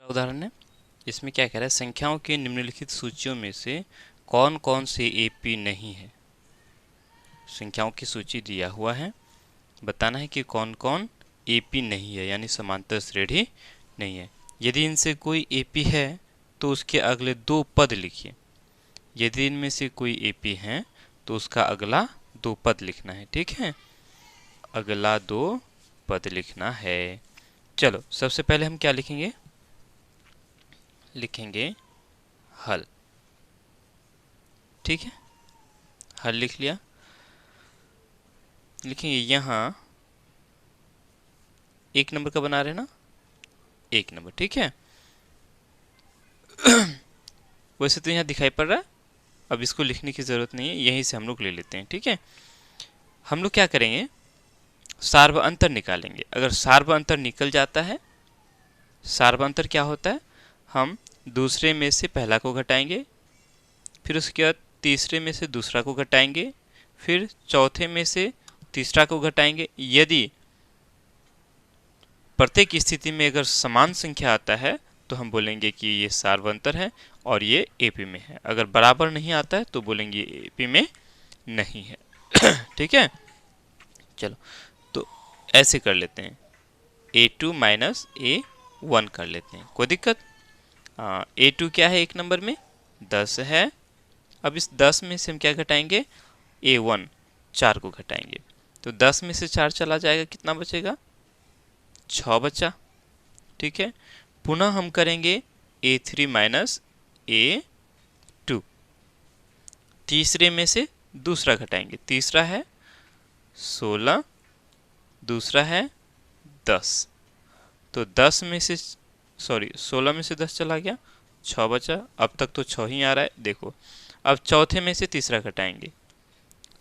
उदाहरण है। इसमें क्या कह रहा है, संख्याओं के निम्नलिखित सूचियों में से कौन कौन से एपी नहीं है। संख्याओं की सूची दिया हुआ है, बताना है कि कौन कौन एपी नहीं है, यानी समांतर श्रेणी नहीं है। यदि इनसे कोई एपी है तो उसके अगले दो पद लिखिए। यदि इनमें से कोई एपी है तो उसका अगला दो पद लिखना है। ठीक है, अगला दो पद लिखना है। चलो सबसे पहले हम क्या लिखेंगे, लिखेंगे हल। ठीक है, हल लिख लिया। लिखेंगे यहाँ एक नंबर का बना रहे ना, एक नंबर। ठीक है, वैसे तो यहाँ दिखाई पड़ रहा है, अब इसको लिखने की ज़रूरत नहीं है, यहीं से हम लोग ले लेते हैं। ठीक है, हम लोग क्या करेंगे, सार्व अंतर निकालेंगे। अगर सार्व अंतर निकल जाता है, सार्व अंतर क्या होता है, हम दूसरे में से पहला को घटाएंगे, फिर उसके बाद तीसरे में से दूसरा को घटाएंगे, फिर चौथे में से तीसरा को घटाएंगे। यदि प्रत्येक स्थिति में अगर समान संख्या आता है तो हम बोलेंगे कि ये सार्वंतर है और ये एपी में है। अगर बराबर नहीं आता है तो बोलेंगे एपी में नहीं है। ठीक है, चलो तो ऐसे कर लेते हैं, A2 माइनस A1 कर लेते हैं, कोई दिक्कत। A2 क्या है एक नंबर में, 10 है। अब इस 10 में से हम क्या घटाएंगे, A1 4 को घटाएंगे, तो 10 में से 4 चला जाएगा, कितना बचेगा, 6 बचा। ठीक है, पुनः हम करेंगे A3 माइनस A2, तीसरे में से दूसरा घटाएंगे, तीसरा है 16, दूसरा है 10, तो 10 में से 16 में से 10 चला गया, 6 बचा। अब तक तो 6 ही आ रहा है, देखो। अब चौथे में से तीसरा घटाएंगे,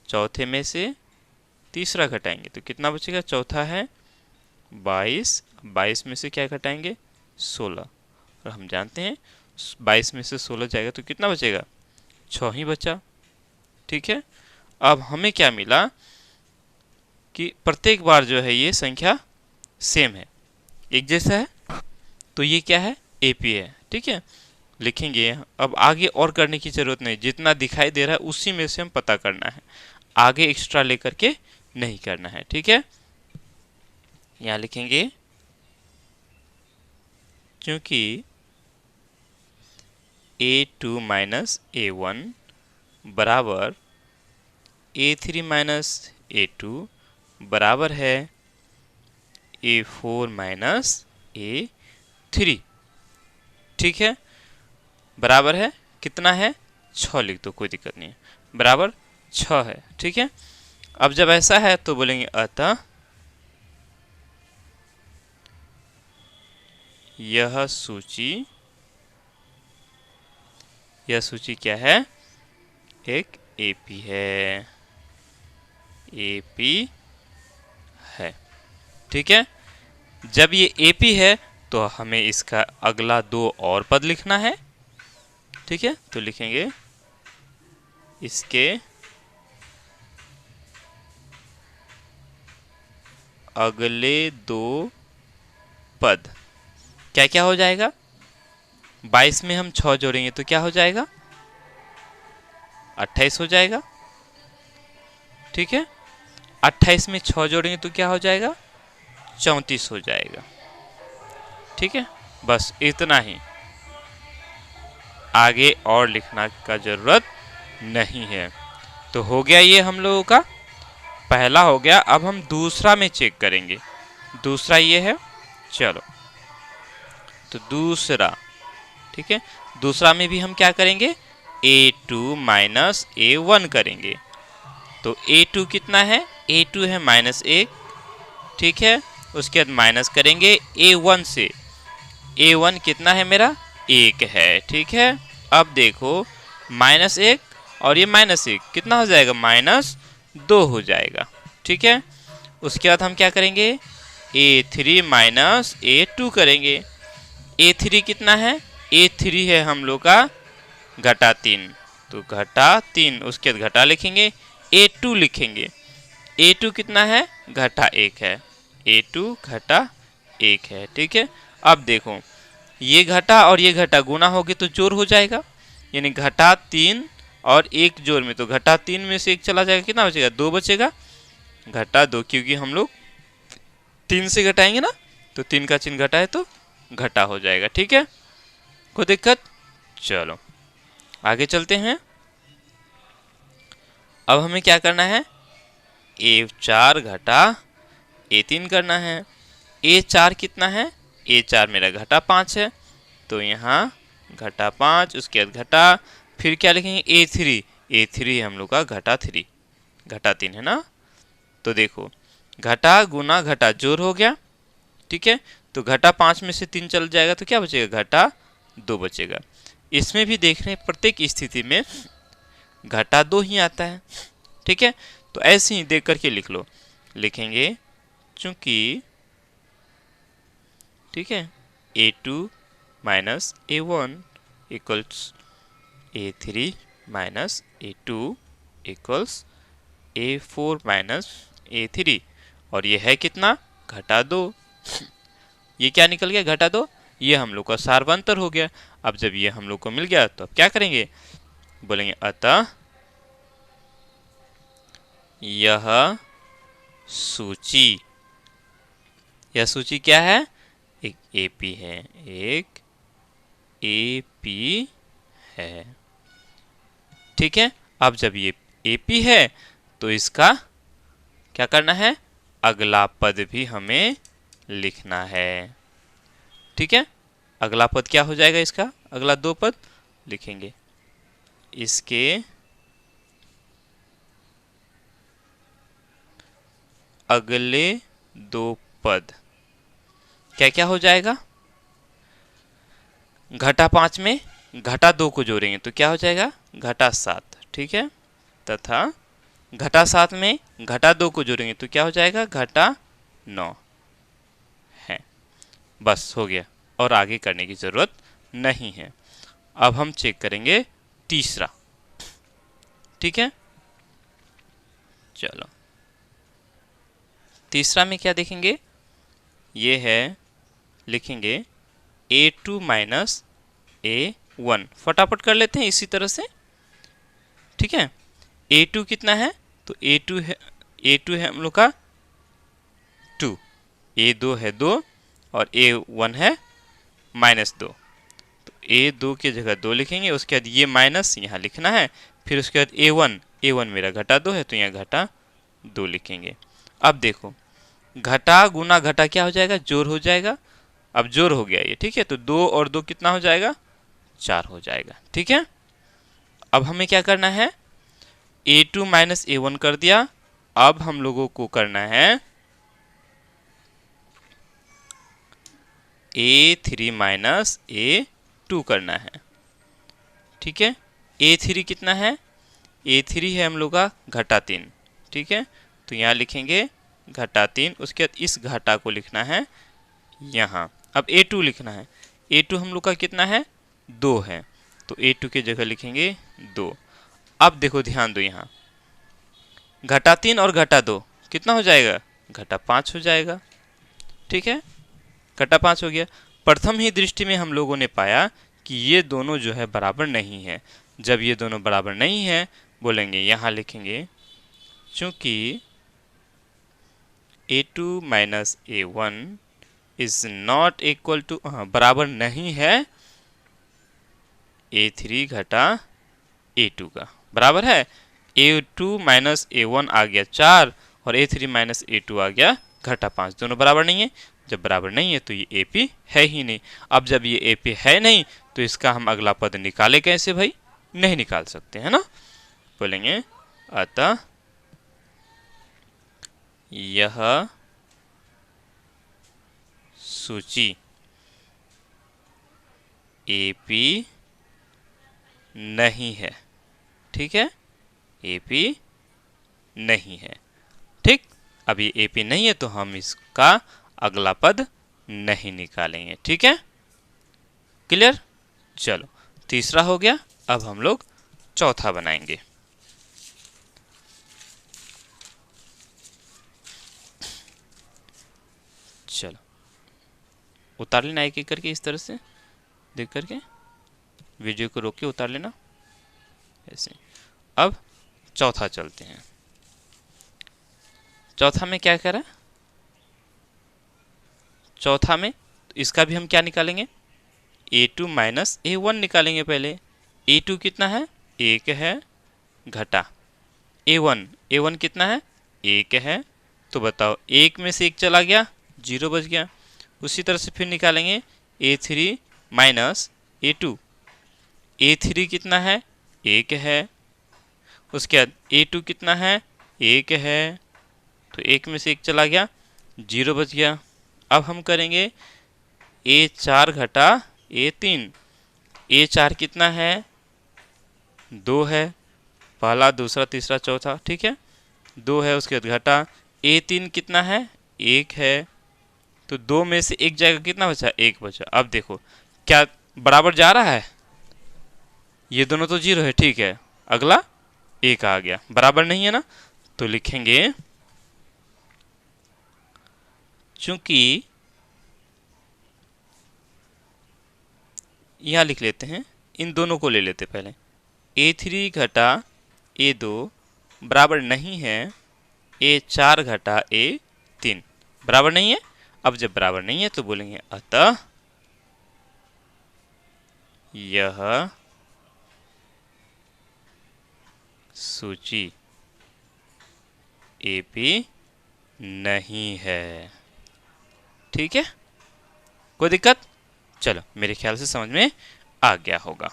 चौथे में से तीसरा घटाएंगे तो कितना बचेगा, चौथा है 22, 22 में से क्या घटाएंगे, 16, और हम जानते हैं 22 में से 16 जाएगा तो कितना बचेगा, 6 ही बचा। ठीक है, अब हमें क्या मिला कि प्रत्येक बार जो है ये संख्या सेम है, एक जैसा है, तो ये क्या है, एपी है। ठीक है, लिखेंगे। अब आगे और करने की जरूरत नहीं, जितना दिखाई दे रहा है उसी में से हम पता करना है, आगे एक्स्ट्रा लेकर के नहीं करना है। ठीक है, यहाँ लिखेंगे क्योंकि A2 माइनस A1 बराबर A3 माइनस A2 बराबर है A4 माइनस A3। ठीक है, बराबर है, कितना है, 6 लिख दो, कोई दिक्कत नहीं है, बराबर 6 है। ठीक है, अब जब ऐसा है तो बोलेंगे अतः यह सूची क्या है, एक एपी है, एपी है। ठीक है, जब ये एपी है तो हमें इसका अगला दो और पद लिखना है। ठीक है, तो लिखेंगे इसके अगले दो पद क्या क्या हो जाएगा, 22 में हम 6 जोड़ेंगे तो क्या हो जाएगा, 28 हो जाएगा। ठीक है, 28 में 6 जोड़ेंगे तो क्या हो जाएगा, 34 हो जाएगा। ठीक है, बस इतना ही, आगे और लिखना का जरूरत नहीं है। तो हो गया ये हम लोगों का पहला हो गया। अब हम दूसरा में चेक करेंगे, दूसरा ये है। चलो तो दूसरा, ठीक है, दूसरा में भी हम क्या करेंगे, A2 माइनस A1 करेंगे। तो A2 कितना है, A2 है -1। ठीक है, उसके बाद माइनस करेंगे A1 से, A1 कितना है मेरा, 1 है। ठीक है, अब देखो -1 और ये -1 कितना हो जाएगा, -2 हो जाएगा। ठीक है, उसके बाद हम क्या करेंगे, A3 माइनस A2 करेंगे। A3 कितना है, A3 है हम लोग का -3, तो -3, उसके बाद घटा लिखेंगे, A2 लिखेंगे। A2 कितना है, -1 है, A2 -1 है। ठीक है, अब देखो ये घटा और ये घटा गुना होगे तो जोड़ हो जाएगा, यानी घटा 3 और 1 जोड़ में, तो घटा 3 में से 1 चला जाएगा, कितना बचेगा? 2 बचेगा। घटा 2, क्योंकि हम लोग 3 से घटाएंगे ना, तो 3 का चिन्ह घटा है तो घटा हो जाएगा। ठीक है, कोई दिक्कत? चलो आगे चलते हैं। अब हमें क्या करना है? A4 घटा A3 करना है। A4 कितना है? A4 मेरा घटा 5 है, तो यहाँ घटा 5, उसके बाद घटा, फिर क्या लिखेंगे? A3, A3 हम लोग का घटा 3, घटा 3 है ना। तो देखो घटा गुना घटा जोड़ हो गया, ठीक है। तो घटा 5 में से 3 चल जाएगा तो क्या बचेगा? घटा 2 बचेगा। इसमें भी देख रहे हैं प्रत्येक स्थिति में घटा 2 ही आता है, ठीक है। तो ऐसे ही देख करके लिख लो, लिखेंगे चूंकि, ठीक है, A2 minus A1 equals A3 minus A2 equals A4 minus A3, और ये है कितना? घटा 2। ये क्या निकल गया? घटा 2। ये हम लोग का सार्वंतर हो गया। अब जब ये हम लोग को मिल गया तो अब क्या करेंगे? बोलेंगे अतः यह सूची, यह सूची क्या है? एक एपी है, एक एपी है, ठीक है। अब जब ये एपी है तो इसका क्या करना है? अगला पद भी हमें लिखना है, ठीक है। अगला पद क्या हो जाएगा? इसका अगला 2 पद लिखेंगे, इसके अगले 2 पद क्या क्या हो जाएगा? घटा 5 में घटा 2 को जोड़ेंगे तो क्या हो जाएगा? घटा 7, ठीक है। तथा घटा 7 में घटा 2 को जोड़ेंगे तो क्या हो जाएगा? घटा 9 है। बस हो गया, और आगे करने की जरूरत नहीं है। अब हम चेक करेंगे तीसरा, ठीक है। चलो तीसरा में क्या देखेंगे? ये है, लिखेंगे A2 माइनस A1, फटाफट कर लेते हैं इसी तरह से, ठीक है। A2 कितना है? तो A2 है हम लोग का 2, A2 है 2 और A1 है -2, तो A2 की जगह 2 लिखेंगे, उसके बाद ये माइनस यहाँ लिखना है, फिर उसके बाद A1 मेरा घटा 2 है तो यहाँ घटा 2 लिखेंगे। अब देखो घटा गुना घटा क्या हो जाएगा? जोड़ हो जाएगा। अब जोड़ हो गया ये, ठीक है। तो 2 और 2 कितना हो जाएगा? 4 हो जाएगा, ठीक है। अब हमें क्या करना है? A2 माइनस A1 कर दिया। अब हम लोगों को करना है A3 माइनस A2 करना है, ठीक है। A3 कितना है? A3 है हम लोग का घटा 3, ठीक है। तो यहाँ लिखेंगे घटा 3, उसके बाद इस घटा को लिखना है यहाँ। अब A2 लिखना है, A2 हम लोग का कितना है? 2 है, तो A2 की जगह लिखेंगे 2। अब देखो ध्यान दो, यहाँ घटा 3 और घटा 2 कितना हो जाएगा? घटा 5 हो जाएगा, ठीक है। घटा 5 हो गया। प्रथम ही दृष्टि में हम लोगों ने पाया कि ये दोनों जो है बराबर नहीं है। जब ये दोनों बराबर नहीं है, बोलेंगे यहाँ लिखेंगे चूंकि A2 minus A1 is not equal to, बराबर नहीं है A3 घटा A2 का, बराबर है। A2 माइनस A1 आ गया 4 और A3 माइनस A2 आ गया घटा 5, दोनों बराबर नहीं है। जब बराबर नहीं है तो ये AP है ही नहीं। अब जब ये AP है नहीं तो इसका हम अगला पद निकाले कैसे भाई? नहीं निकाल सकते, है ना। बोलेंगे अतः यह सूची AP नहीं है, ठीक है। AP नहीं है, ठीक। अब ये AP नहीं है तो हम इसका अगला पद नहीं निकालेंगे, ठीक है। क्लियर? चलो तीसरा हो गया। अब हम लोग चौथा बनाएंगे। चलो उतार लेना एक एक करके इस तरह से। देख करके वीडियो को रोक के उतार लेना ऐसे। अब चौथा चलते हैं। चौथा में क्या करा, चौथा में इसका भी हम क्या निकालेंगे, a2 माइनस a1 निकालेंगे। पहले a2 कितना है, 1 है, घटा a1 कितना है, 1 है। तो बताओ 1 में से 1 चला गया, 0 बच गया। उसी तरह से फिर निकालेंगे a3 माइनस a2। a3 कितना है, 1 है। उसके बाद a2 कितना है, 1 है। तो 1 में से 1 चला गया, 0 बच गया। अब हम करेंगे a4 घटा a3। a4 कितना है, 2 है, पहला दूसरा तीसरा चौथा, ठीक है, 2 है। उसके बाद घटा a3 कितना है, 1 है। तो 2 में से 1 जाएगा, कितना बचा, 1 बचा। अब देखो क्या बराबर जा रहा है, ये दोनों तो 0 है, ठीक है। अगला 1 आ गया, बराबर नहीं है ना, तो लिखेंगे चूंकि, यहां लिख लेते हैं, इन दोनों को ले लेते पहले, a3 घटा a2 बराबर नहीं है a4 घटा a3, बराबर नहीं है। अब जब बराबर नहीं है तो बोलेंगे अतः यह सूची एपी नहीं है। ठीक है, कोई दिक्कत, चलो मेरे ख्याल से समझ में आ गया होगा।